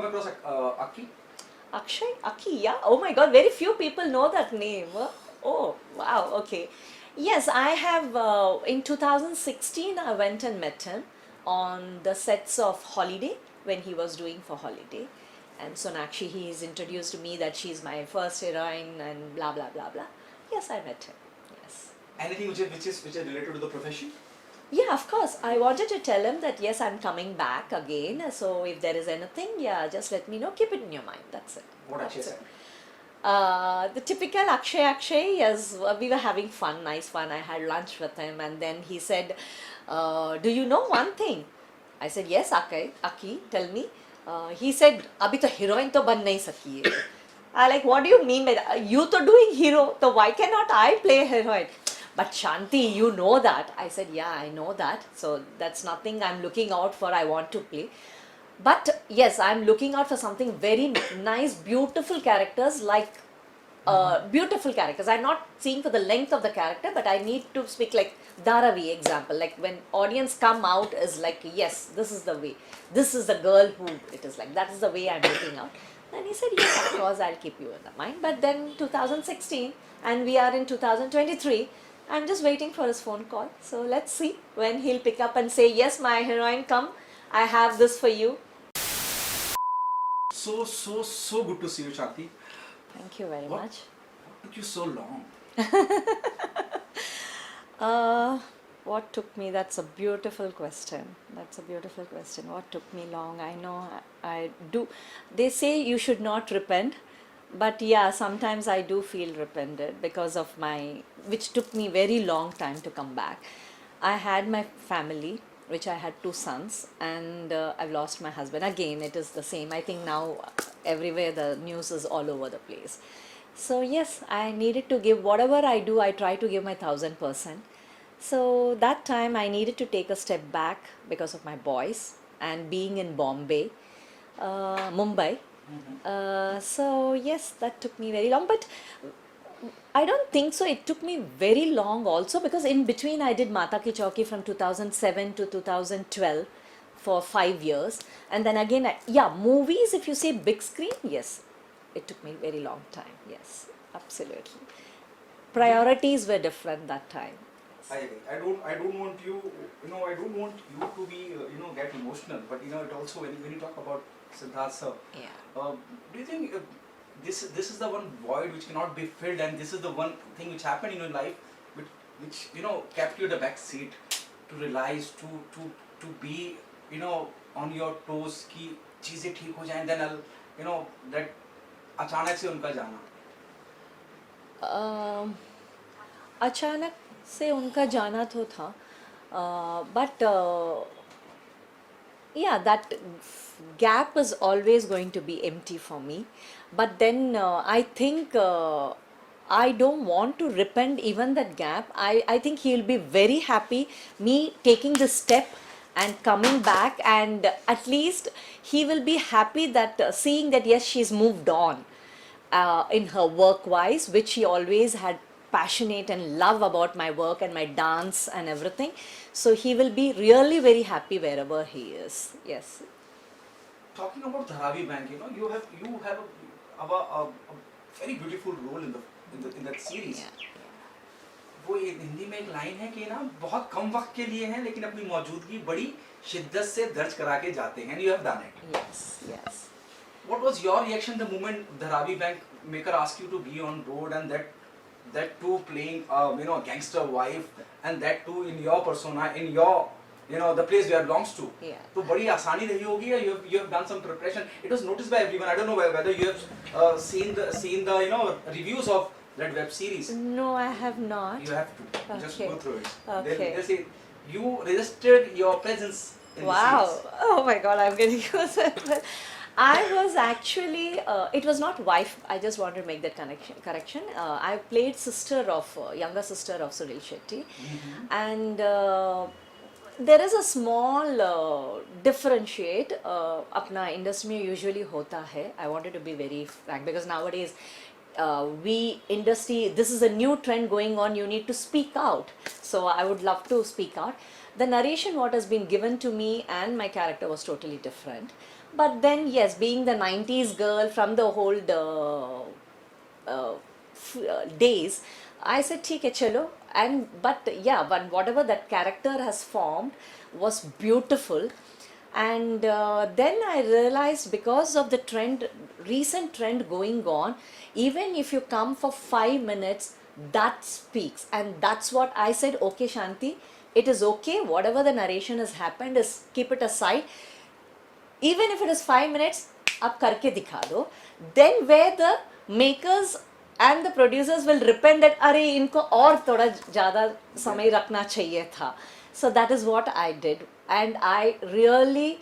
across Aki? Akshay? Aki, yeah. Oh my god, very few people know that name. Oh, wow, okay. Yes, I have. In 2016, I went and met him on the sets of Holiday when he was doing for Holiday. And Sonakshi, he's introduced me that she's my first heroine and blah blah blah blah. Yes, I met him. Yes. Anything which is related to the profession? Yeah, of course. I wanted to tell him that yes, I'm coming back again. So if there is anything, yeah, just let me know. Keep it in your mind. That's it. What Akshay That's said? it. The typical Akshay, yes, we were having fun, nice fun. I had lunch with him, and then he said, "Do you know one thing?" I said, "Yes, Aki, tell me." He said, "Abhi to heroine to ban nahi saki hai." I like, what do you mean by that? You to doing hero, so why cannot I play heroine? But Shanti, you know that. I said, yeah, I know that. So that's nothing I'm looking out for. I want to play. But yes, I'm looking out for something very nice, beautiful characters like beautiful characters. I'm not seeing for the length of the character, but I need to speak like Dharavi example. Like when audience come out is like, yes, this is the way. This is the girl who it is like. That is the way I'm looking out. And he said, yes, of course, I'll keep you in the mind. But then 2016 and we are in 2023. I'm just waiting for his phone call. So let's see when he'll pick up and say, yes, my heroine, come. I have this for you. So good to see you, Shanti. Thank you very much. What took you so long? What took me? That's a beautiful question. That's a beautiful question. What took me long? I know I do. They say you should not repent, but yeah, sometimes I do feel repented because of which took me very long time to come back. I had my family, which I had 2 sons, and I've lost my husband. Again, it is the same. I think now everywhere the news is all over the place. So yes, I needed to give whatever I do. I try to give my 1000%. So that time I needed to take a step back because of my boys and being in Bombay, Mumbai. So yes, that took me very long, but I don't think so. It took me very long also because in between I did Mata Ki Chauki from 2007 to 2012 for 5 years, and then again, movies. If you say big screen, yes, it took me very long time. Yes, absolutely. Priorities were different that time. I agree. I don't want you. I don't want you to be. Get emotional. But it also when you talk about Siddharth sir. Yeah. Do you think this is the one void which cannot be filled, and this is the one thing which happened in your life, which kept you in the back seat to realize to be on your toes कि चीजें ठीक हो जाएं, then that अचानक से उनका जाना. अचानक से उनका जाना तो था, but yeah, that gap is always going to be empty for me. But then I think I don't want to repent even that gap. I think he'll be very happy me taking this step and coming back, and at least he will be happy that seeing that yes, she's moved on in her work wise, which he always had passionate and love about my work and my dance and everything. So he will be really very happy wherever he is. Yes. Talking about Dharavi Bank, you have a very beautiful role in that series. Yeah. वो हिंदी में एक line है कि बहुत कम वक्त के लिए है लेकिन अपनी मौजूदगी बड़ी शिद्दत से दर्ज करा के जाते हैं. You have done it. Yes. What was your reaction the moment Dharavi Bank maker asked you to be on board, and that too playing a gangster wife, and that too in your persona, in your the place where it belongs to. Yeah. तो बड़ी आसानी रही होगी या you have done some preparation. It was noticed by everyone. I don't know whether you have seen the reviews of that web series. No, I have not. You have to just go through it. Okay. They say you registered your presence in the series. Oh my God, I'm getting goosebumps. I was actually, it was not wife. I just want to make that correction. I played younger sister of Sunil Shetty, and there is a small differentiate. अपना industry में usually होता है. I wanted to be very frank because nowadays. This is a new trend going on. You need to speak out. So I would love to speak out. The narration, what has been given to me and my character was totally different. But then, yes, being the 90s girl from the old days, I said, "ठीक है, चलो." And but yeah, but whatever that character has formed was beautiful. And then I realized, because of the trend, recent trend going on, even if you come for 5 minutes, that speaks. And that's what I said, okay, Shanti, it is okay, whatever the narration has happened, is keep it aside. Even if it is 5 minutes, आप करके दिखा दो. Then where the makers and the producers will repent that अरे इनको और थोड़ा ज़्यादा समय रखना चाहिए था. So that is what I did, and I really,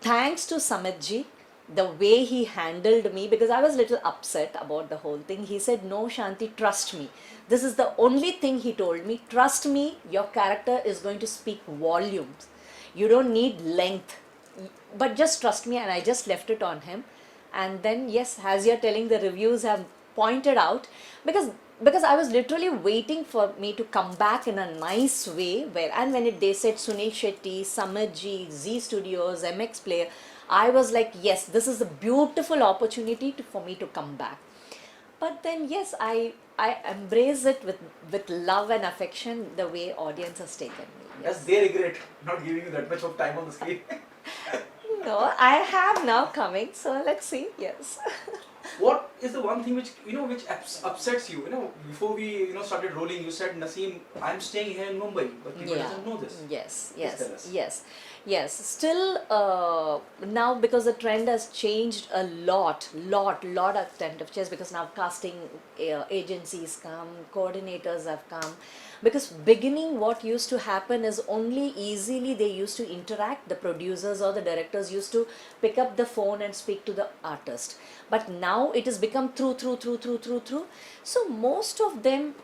thanks to Samit ji, the way he handled me, because I was a little upset about the whole thing. He said, "No, Shanti, trust me. This is the only thing," he told me. "Trust me, your character is going to speak volumes. You don't need length, but just trust me." And I just left it on him. And then, yes, as you're telling, the reviews have pointed out, because I was literally waiting for me to come back in a nice way, where, and when they said Sunil Shetty, Samit ji, Z Studios, MX Player, I was like, yes, this is a beautiful opportunity for me to come back. But then, yes, I embrace it with love and affection, the way audience has taken me. Yes. As they regret not giving you that much of time on the screen. No, I have now coming, so let's see. Yes. What is the one thing which which upsets you? Before we started rolling, you said, Naseem, I'm staying here in Mumbai, but people doesn't know this. Yes, Please yes, tell us. yes. Still, now, because the trend has changed a lot of trend of chess, because now casting agencies come, coordinators have come. Because beginning, what used to happen is, only easily they used to interact, the producers or the directors used to pick up the phone and speak to the artist. But now it has become through. So most of them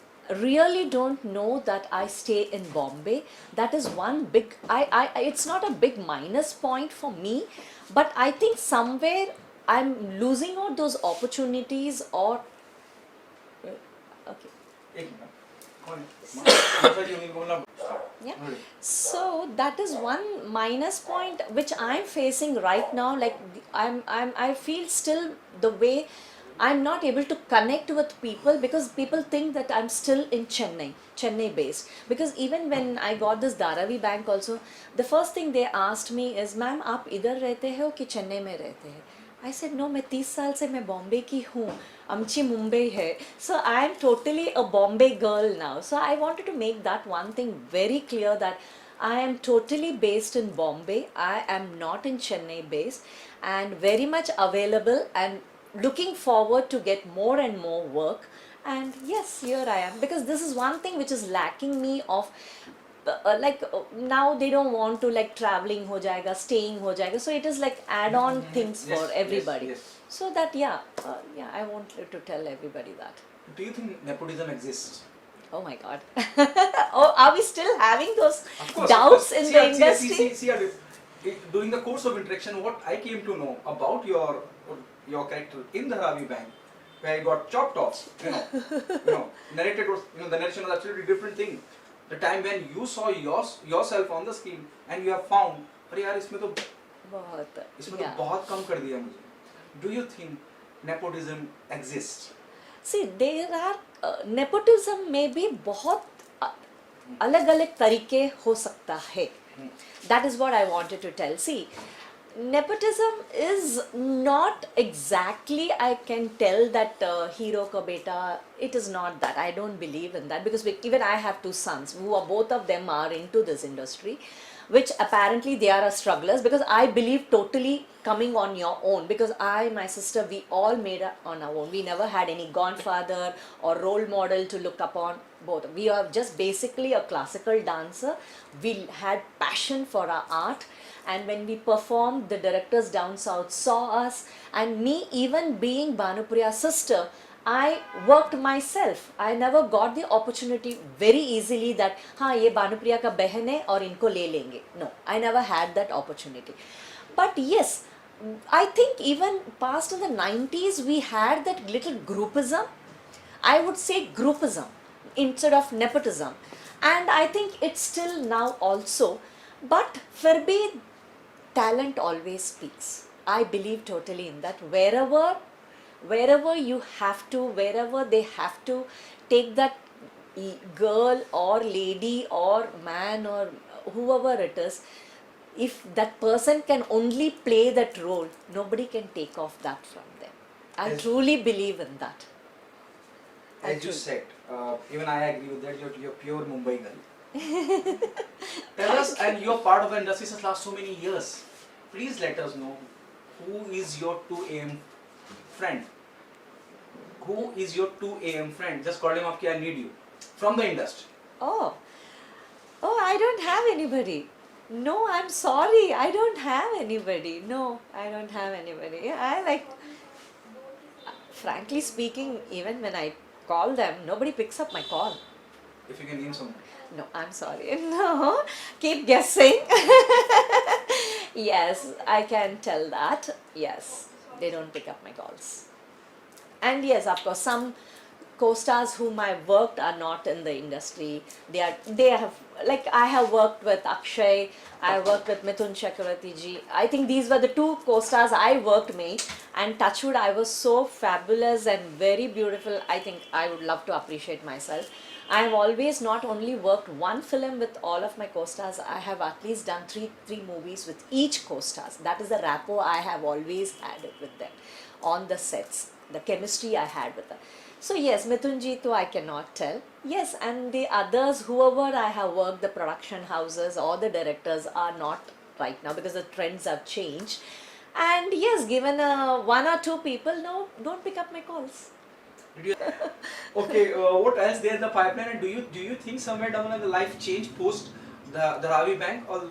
really don't know that I stay in Bombay. That is one big, I it's not a big minus point for me, but I think somewhere I'm losing out those opportunities, or okay. एक minute. कौन है? माता जी उन्हीं को बोलना. Yeah. So that is one minus point which I'm facing right now. Like, I feel still the way I'm not able to connect with people, because people think that I'm still in Chennai based. Because even when I got this Dharavi Bank also, the first thing they asked me is, "Ma'am, आप इधर रहते हो कि चेन्नई में रहते हैं?" I said, "No, मैं 30 साल से मैं बॉम्बे की हूँ, आमची मुंबई है." So I am totally a Bombay girl now. So I wanted to make that one thing very clear, that I am totally based in Bombay. I am not in Chennai based, and very much available and looking forward to get more and more work. And yes, here I am, because this is one thing which is lacking me of now they don't want to, like, traveling ho jayega, staying ho jayega, so it is like add-on things for everybody. Yes. So that, I wanted to tell everybody that. Do you think nepotism exists? Oh my God. Oh, are we still having those Of course, doubts in the See, industry? see, during the course of interaction, what I came to know about your character in the Ravi Bank, where I got chopped off, narrated was, the narration was absolutely different thing. The time when you saw yourself on the screen and you have found, अरे यार इसमें तो बहुत कम कर दिया मुझे. Do you think nepotism exists? See, there are nepotism में भी बहुत अलग-अलग तरीके हो सकता है. That is what I wanted to tell. See, nepotism is not exactly, I can tell that hero ka beta, it is not that. I don't believe in that, because even I have two sons who are, both of them are into this industry, which apparently they are strugglers, because I believe totally coming on your own, because my sister, we all made it on our own. We never had any godfather or role model to look upon. Both, we are just basically a classical dancer. We had passion for our art, and when we performed, the directors down south saw us, and me, even being Bhanupriya's sister, I worked myself. I never got the opportunity very easily that, हाँ ये भानुप्रिया का बहन है और इनको ले लेंगे. No, I never had that opportunity. But yes, I think even past in the 90s, we had that little groupism. I would say groupism instead of nepotism. And I think it's still now also. But फिर भी talent always speaks. I believe totally in that. Wherever you have to, wherever they have to take that girl or lady or man or whoever it is, if that person can only play that role, nobody can take off that from them. I As- truly believe in that. I As you truly- said, even I agree with that. You're pure Mumbai girl. Tell us, and you're part of the industry since last so many years. Please let us know who is your 2 a.m. friend. Who is your 2 a.m. friend? Just call him up. I need you from the industry. Oh, oh, I don't have anybody. No, I'm sorry. I don't have anybody. No, I don't have anybody. I like, frankly speaking, even when I call them, nobody picks up my call. If you can name someone. No, I'm sorry. No, keep guessing. Yes, I can tell that. Yes, they don't pick up my calls. And yes, of course, some co-stars whom I worked are not in the industry. They have, like, I have worked with Akshay, I worked with Mithun Chakravarti ji. I think these were the two co-stars I worked with, and touchwood, I was so fabulous and very beautiful. I think I would love to appreciate myself. I have always not only worked one film with all of my co-stars, I have at least done three movies with each co-stars. That is the rapport I have always had with them on the sets, the chemistry I had with them. So yes, Mithunji too I cannot tell. Yes, and the others, whoever I have worked, the production houses or the directors are not right now because the trends have changed. And yes, given one or two people, no, don't pick up my calls. Did you? Okay. What else there in the pipeline? And do you think somewhere down the line the life changed post the Ravi Bank, or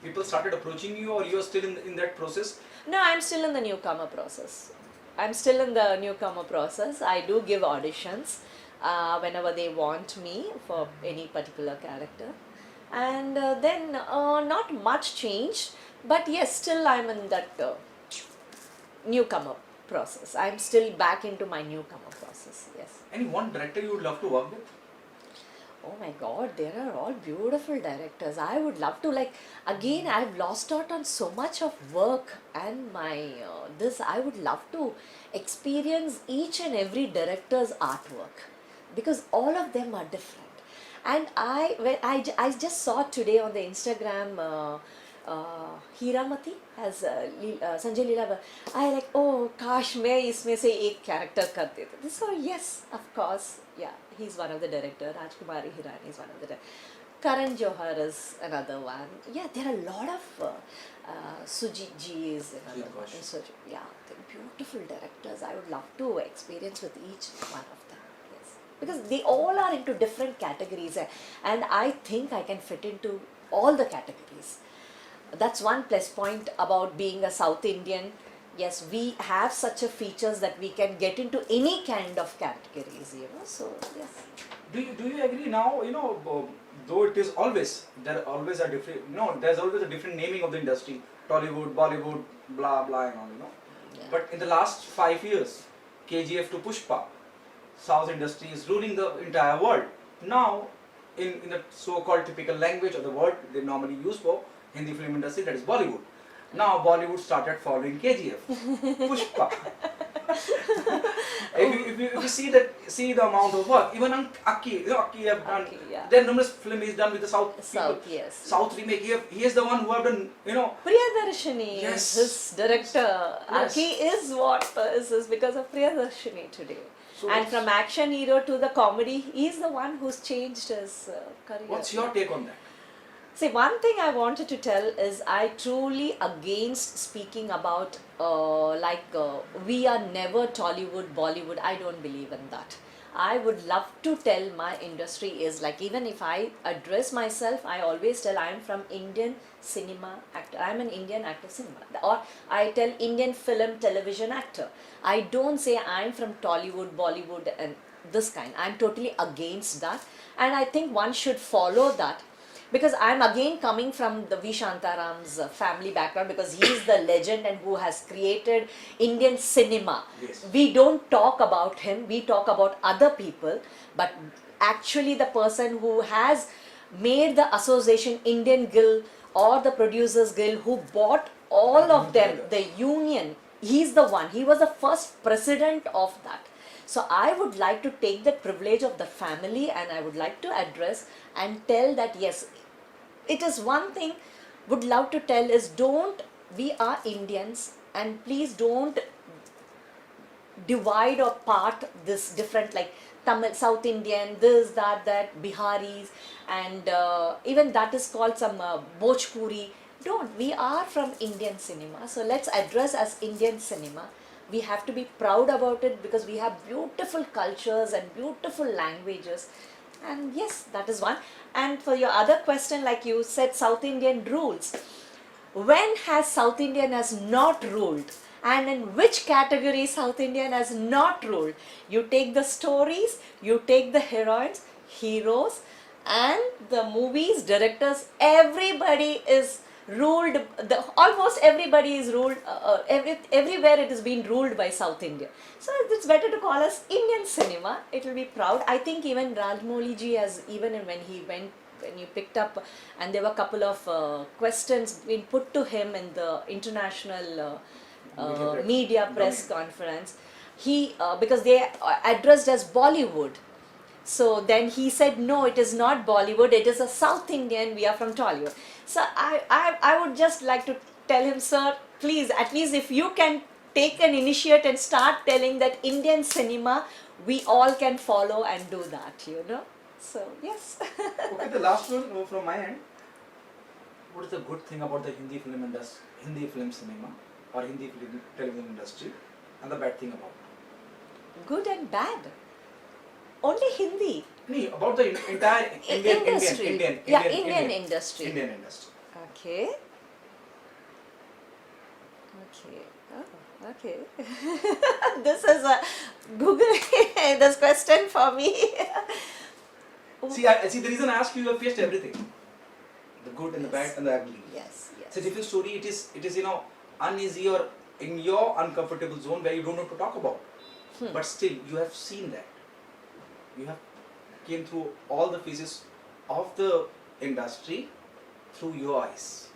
people started approaching you, or you are still in that process? No, I'm still in the newcomer process. I'm still in the newcomer process. I do give auditions whenever they want me for any particular character. And then not much changed, but yes, still I'm in that newcomer process. I'm still back into my newcomer process, yes. Any one director you would love to work with? Oh my god, there are all beautiful directors. I would love to, like, again, I've lost out on so much of work and my this. I would love to experience each and every director's artwork because all of them are different. And I just saw today on the Instagram. Hiramati has Sanjay Leela. I like, oh काश मैं इसमें से एक character कर देते. So yes, of course, yeah, he's one of the director. Rajkumari Hirani is one of the director. Karan Johar is another one. Yeah, there are a lot of Sujit ji is another one. Yeah, they're beautiful directors. I would love to experience with each one of them. Yes, because they all are into different categories, and I think I can fit into all the categories. That's one plus point about being a South Indian. Yes, we have such a features that we can get into any kind of categories, so yes. Do you agree now, though it is always, there always a different, there's always a different naming of the industry, Tollywood, Bollywood, blah, blah and all, Yeah. But in the last 5 years, KGF to Pushpa, South industry is ruling the entire world. Now, in the so-called typical language or the word they normally use for Hindi film industry, that is Bollywood. Now Bollywood started following KGF, Pushpa. if you see the amount of work, even Akki have done. Yeah. There are numerous films he's done with the South people. Yes. South remake. He is the one who have done. Priyadarshini Yes. is his director. Yes. Aki is what is because of Priyadarshini today. So And what's- from action hero to the comedy, he's the one who's changed his career. What's your take on that? See, one thing I wanted to tell is I truly against speaking about we are never Tollywood, Bollywood. I don't believe in that. I would love to tell my industry is like, even if I address myself, I always tell I am from Indian cinema actor. I am an Indian actor cinema. Or I tell Indian film television actor. I don't say I am from Tollywood, Bollywood and this kind. I am totally against that. And I think one should follow that. Because I'm again coming from the V. Shantaram's family background, because he is the legend and who has created Indian cinema. Yes. We don't talk about him, we talk about other people, but actually the person who has made the association Indian Guild or the Producers Guild, who bought all of them, together. the union, he's the one, he was the first president of that. So I would like to take that privilege of the family, and I would like to address and tell that yes, it is one thing would love to tell is, don't, we are Indians, and please don't divide or part this different, like Tamil, South Indian, this, that, Biharis, and even that is called some Bhojpuri. Don't, we are from Indian cinema, so let's address as Indian cinema. We have to be proud about it because we have beautiful cultures and beautiful languages. And yes, that is one. And for your other question, like you said, South Indian rules. When has South Indian has not ruled? And in which category South Indian has not ruled? You take the stories, you take the heroines, heroes, and the movies, directors, everybody is ruled, almost everybody is ruled, everywhere it is being ruled by South India. So it's better to call us Indian cinema. It will be proud. I think even Rajmouli ji has, even when he went, when you picked up, and there were a couple of questions being put to him in the international media press conference, he because they addressed as Bollywood. So then he said, no, it is not Bollywood, it is a South Indian, we are from Tollywood. So I would just like to tell him, sir, please, at least if you can take an initiate and start telling that Indian cinema, we all can follow and do that, you know. So, yes. Okay, the last one from my end. What is the good thing about the Hindi film industry, Hindi film cinema, or Hindi film television industry, and the bad thing about it? Good and bad. Only Hindi. No, about the entire Indian industry. Indian Industry. Indian industry. Okay. Okay. Oh, okay. This is a Google this question for me. See, see, the reason I ask you, you have faced everything, the good and the bad and the ugly. Yes, yes. It's a different story. It is uneasy or in your uncomfortable zone where you don't know to talk about. But still, you have seen that. You have came through all the phases of the industry through your eyes.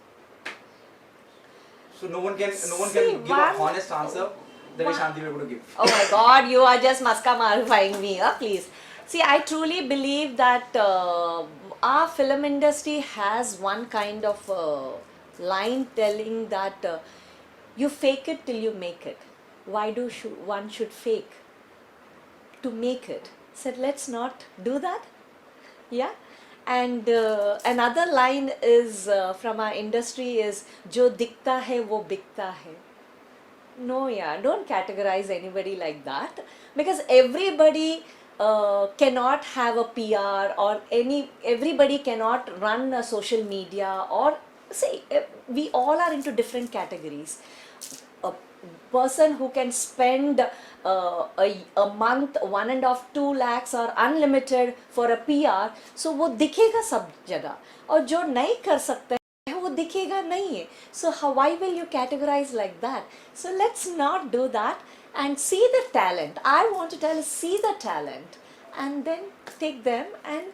So no one can give a honest answer the way Shanti will able to give. Oh my God, you are just maska marifying me, please. See, I truly believe that our film industry has one kind of line telling that you fake it till you make it. Why do one should fake to make it? Said, let's not do that. Yeah. And another line is from our industry is, jo dikta hai wo bikta hai. No, yeah, don't categorize anybody like that, because everybody cannot have a PR, or everybody cannot run a social media, or say we all are into different categories. A person who can spend a month 1.5-2 lakhs or unlimited for a PR, so वो दिखेगा सब जगह, और जो नहीं कर सकते हैं वो दिखेगा नहीं है. So why will you categorize like that? So let's not do that and see the talent. I want to tell, see the talent and then take them, and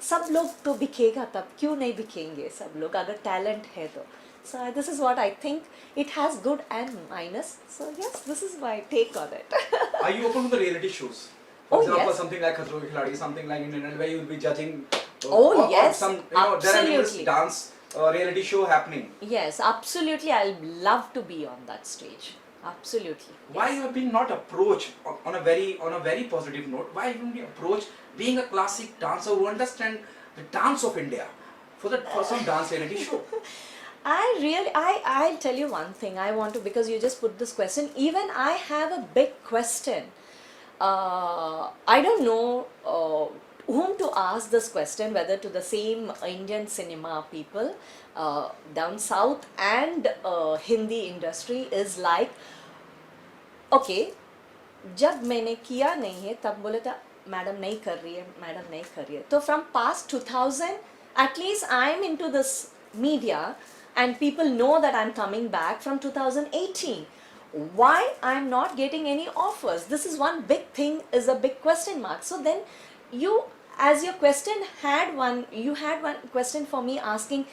सब लोग तो बिकेगा, तब क्यों नहीं बिकेंगे सब लोग अगर talent है तो. So this is what I think. It has good and minus. So yes, this is my take on it. Are you open to the reality shows? For Oh, example, yes. something like Khatro Ke Khiladi, something like Indian, where you will be judging. Oh, yes, Some, there are numerous absolutely. dance reality show happening. Yes, absolutely. I'll love to be on that stage. Absolutely. Why Yes. you have been not approached on a very positive note? Why haven't you approached being a classic dancer who understand the dance of India for some dance reality show? I'll tell you one thing. I want to, because you just put this question, even I have a big question. I don't know whom to ask this question, whether to the same Indian cinema people down south and Hindi industry, is like, okay, जब मैंने किया नहीं है तब बोले था madam नहीं कर रही है, मैडम नहीं कर रही है. तो from past 2000, at least I'm into this media and people know that I'm coming back from 2018. Why I'm not getting any offers? This is one big thing, is a big question mark. So then you as your question had one, you had one question for me asking,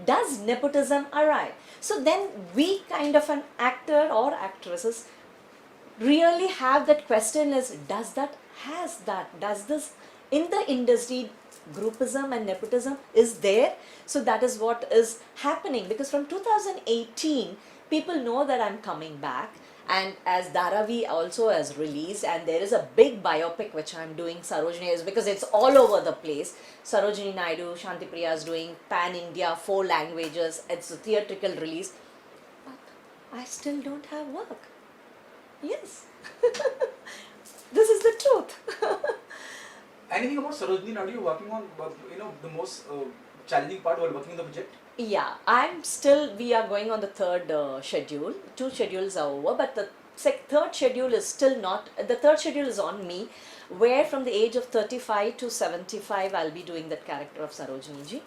does nepotism arrive? So then we kind of an actor or actresses really have that question is, does this in the industry, groupism and nepotism is there? So that is what is happening, because from 2018 people know that I'm coming back, and as Dharavi also has released, and there is a big biopic which I'm doing, Sarojini, is because it's all over the place. Sarojini Naidu, Shanti Priya is doing pan India, 4 languages, it's a theatrical release, but I still don't have work. Yes. This is the truth. Anything about Sarojini Naidu you're working on? The most challenging part while working on the project? Yeah, we are going on the third schedule. 2 schedules are over, but the third schedule is still not, the third schedule is on me, where from the age of 35 to 75, I'll be doing that character of Sarojini ji.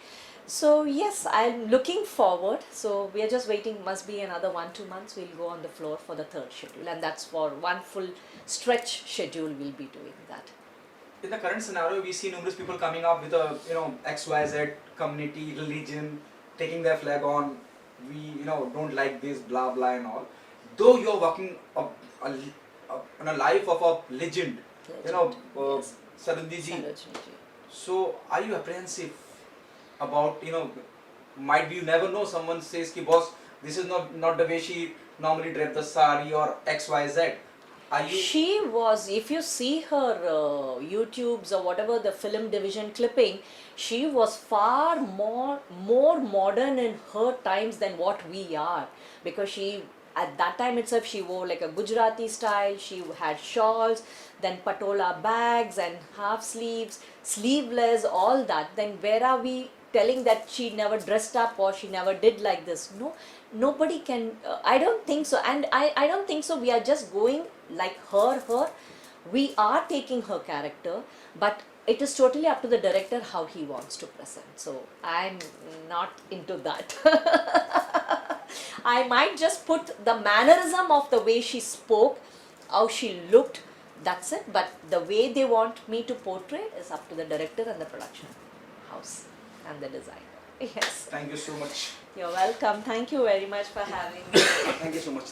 So yes, I'm looking forward. So we are just waiting, must be another 1-2 months, we'll go on the floor for the third schedule, and that's for one full stretch schedule we'll be doing that. In the current scenario, we see numerous people coming up with a XYZ community, religion, taking their flag on. We don't like this, blah blah and all. Though you're working on a life of a legend, Yes. Sarojini ji. Sarojini ji. So are you apprehensive about might be, you never know, someone says ki boss, this is not the way she normally dress the sari or XYZ. Are you? She was, if you see her YouTubes or whatever, the film division clipping, she was far more modern in her times than what we are, because she, at that time itself, she wore like a Gujarati style, she had shawls, then patola bags and half sleeves, sleeveless, all that. Then where are we telling that she never dressed up or she never did like this? No, nobody can, I don't think so. And I don't think so. We are just going like her. We are taking her character, but it is totally up to the director how he wants to present. So I'm not into that. I might just put the mannerism of the way she spoke, how she looked, that's it. But the way they want me to portray is up to the director and the production house and the designer. Yes. Thank you so much. You're welcome. Thank you very much for having me. Thank you so much.